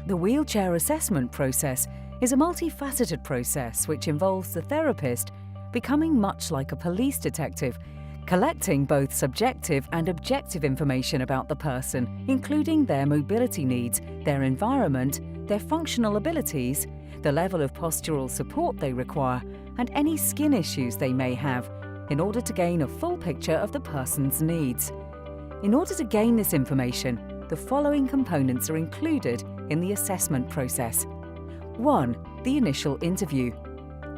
The wheelchair assessment process is a multifaceted process which involves the therapist becoming much like a police detective, collecting both subjective and objective information about the person, including their mobility needs, their environment, their functional abilities, the level of postural support they require, and any skin issues they may have, in order to gain a full picture of the person's needs. In order to gain this information, the following components are included in the assessment process. 1. The initial interview.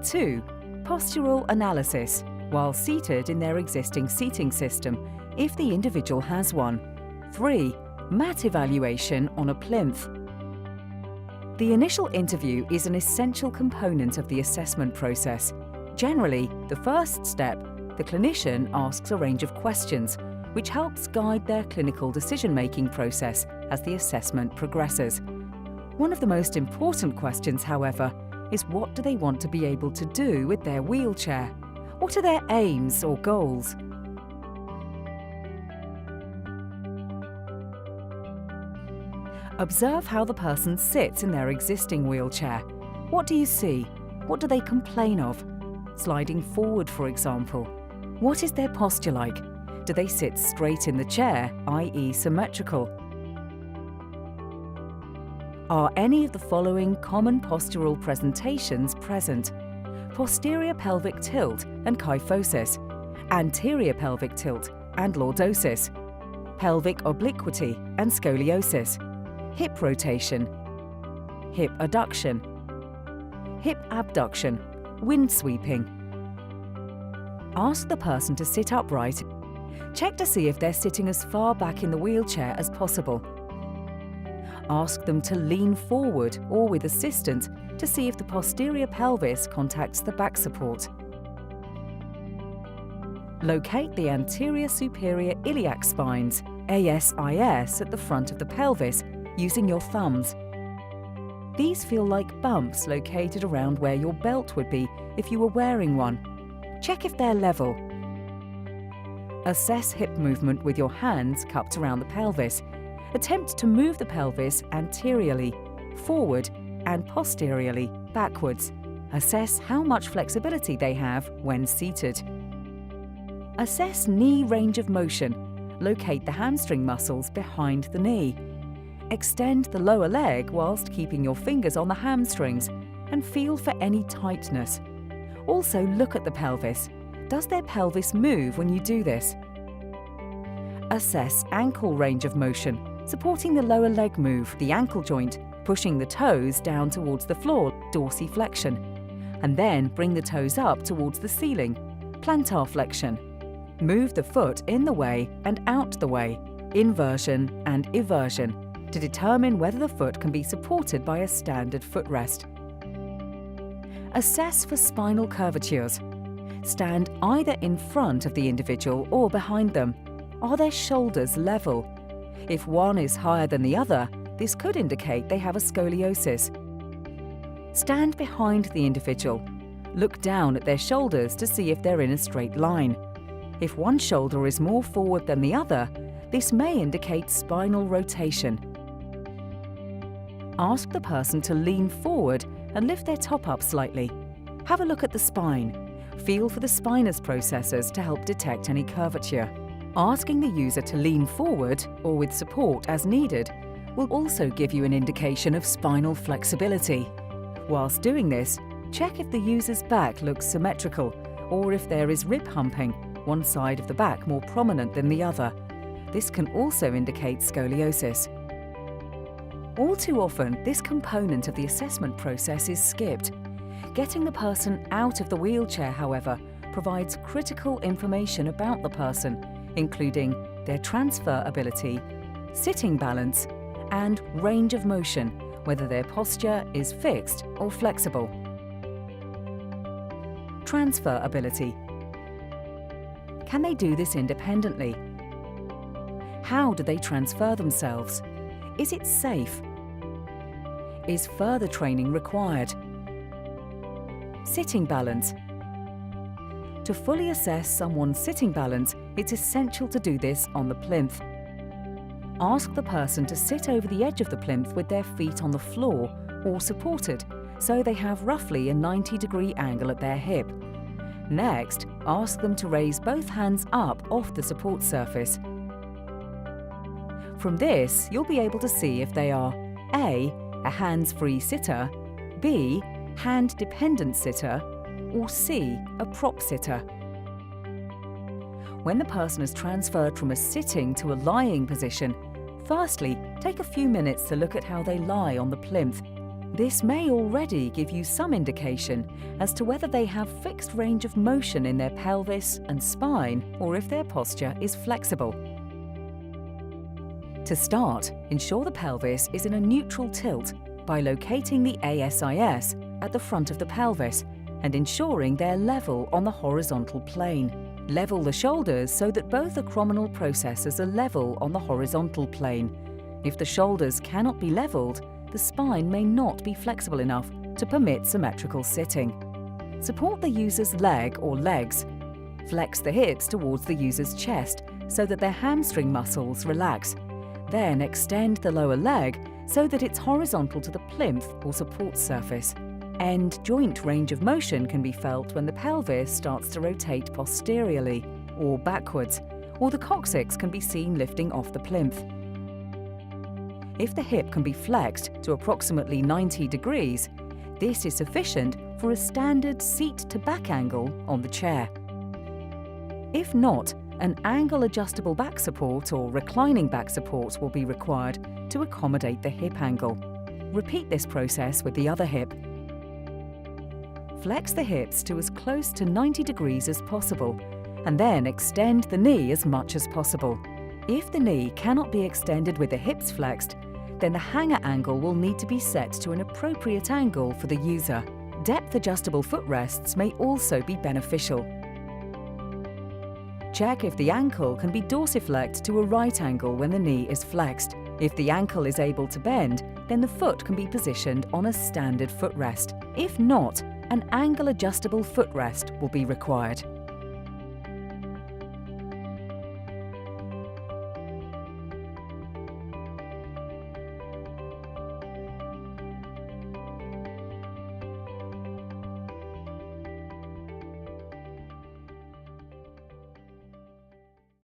2. Postural analysis, while seated in their existing seating system, if the individual has one. 3. Mat evaluation on a plinth. The initial interview is an essential component of the assessment process. Generally, the first step, the clinician asks a range of questions, which helps guide their clinical decision-making process as the assessment progresses. One of the most important questions, however, is what do they want to be able to do with their wheelchair? What are their aims or goals? Observe how the person sits in their existing wheelchair. What do you see? What do they complain of? Sliding forward, for example. What is their posture like? Do they sit straight in the chair, i.e. symmetrical? Are any of the following common postural presentations present? Posterior pelvic tilt and kyphosis, anterior pelvic tilt and lordosis, pelvic obliquity and scoliosis, hip rotation, hip adduction, hip abduction, wind sweeping. Ask the person to sit upright. Check to see if they're sitting as far back in the wheelchair as possible. Ask them to lean forward or with assistance to see if the posterior pelvis contacts the back support. Locate the anterior superior iliac spines, ASIS, at the front of the pelvis using your thumbs. These feel like bumps located around where your belt would be if you were wearing one. Check if they're level. Assess hip movement with your hands cupped around the pelvis. Attempt to move the pelvis anteriorly, forward, and posteriorly, backwards. Assess how much flexibility they have when seated. Assess knee range of motion. Locate the hamstring muscles behind the knee. Extend the lower leg whilst keeping your fingers on the hamstrings and feel for any tightness. Also look at the pelvis. Does their pelvis move when you do this? Assess ankle range of motion, supporting the lower leg move, the ankle joint, pushing the toes down towards the floor, dorsiflexion, and then bring the toes up towards the ceiling, plantar flexion. Move the foot in the way and out the way, inversion and eversion, to determine whether the foot can be supported by a standard footrest. Assess for spinal curvatures. Stand either in front of the individual or behind them. Are their shoulders level? If one is higher than the other, this could indicate they have a scoliosis. Stand behind the individual. Look down at their shoulders to see if they're in a straight line. If one shoulder is more forward than the other, this may indicate spinal rotation. Ask the person to lean forward and lift their top up slightly. Have a look at the spine. Feel for the spinous processes to help detect any curvature. Asking the user to lean forward, or with support as needed, will also give you an indication of spinal flexibility. Whilst doing this, check if the user's back looks symmetrical, or if there is rib humping, one side of the back more prominent than the other. This can also indicate scoliosis. All too often, this component of the assessment process is skipped. Getting the person out of the wheelchair, however, provides critical information about the person, including their transfer ability, sitting balance, and range of motion, whether their posture is fixed or flexible. Transfer ability. Can they do this independently? How do they transfer themselves? Is it safe? Is further training required? Sitting balance. To fully assess someone's sitting balance, it's essential to do this on the plinth. Ask the person to sit over the edge of the plinth with their feet on the floor or supported, so they have roughly a 90-degree angle at their hip. Next, ask them to raise both hands up off the support surface. From this, you'll be able to see if they are A. a hands-free sitter, B. hand-dependent sitter, or C. a prop sitter. When the person has transferred from a sitting to a lying position, firstly, take a few minutes to look at how they lie on the plinth. This may already give you some indication as to whether they have fixed range of motion in their pelvis and spine, or if their posture is flexible. To start, ensure the pelvis is in a neutral tilt by locating the ASIS at the front of the pelvis and ensuring they're level on the horizontal plane. Level the shoulders so that both acromial processes are level on the horizontal plane. If the shoulders cannot be leveled, the spine may not be flexible enough to permit symmetrical sitting. Support the user's leg or legs. Flex the hips towards the user's chest so that their hamstring muscles relax. Then extend the lower leg so that it's horizontal to the plinth or support surface. End joint range of motion can be felt when the pelvis starts to rotate posteriorly or backwards, or the coccyx can be seen lifting off the plinth. If the hip can be flexed to approximately 90 degrees, this is sufficient for a standard seat-to-back angle on the chair. If not, an angle-adjustable back support or reclining back support will be required to accommodate the hip angle. Repeat this process with the other hip. Flex the hips to as close to 90 degrees as possible, and then extend the knee as much as possible. If the knee cannot be extended with the hips flexed, then the hanger angle will need to be set to an appropriate angle for the user. Depth-adjustable footrests may also be beneficial. Check if the ankle can be dorsiflect to a right angle when the knee is flexed. If the ankle is able to bend, then the foot can be positioned on a standard footrest. If not, an angle-adjustable footrest will be required.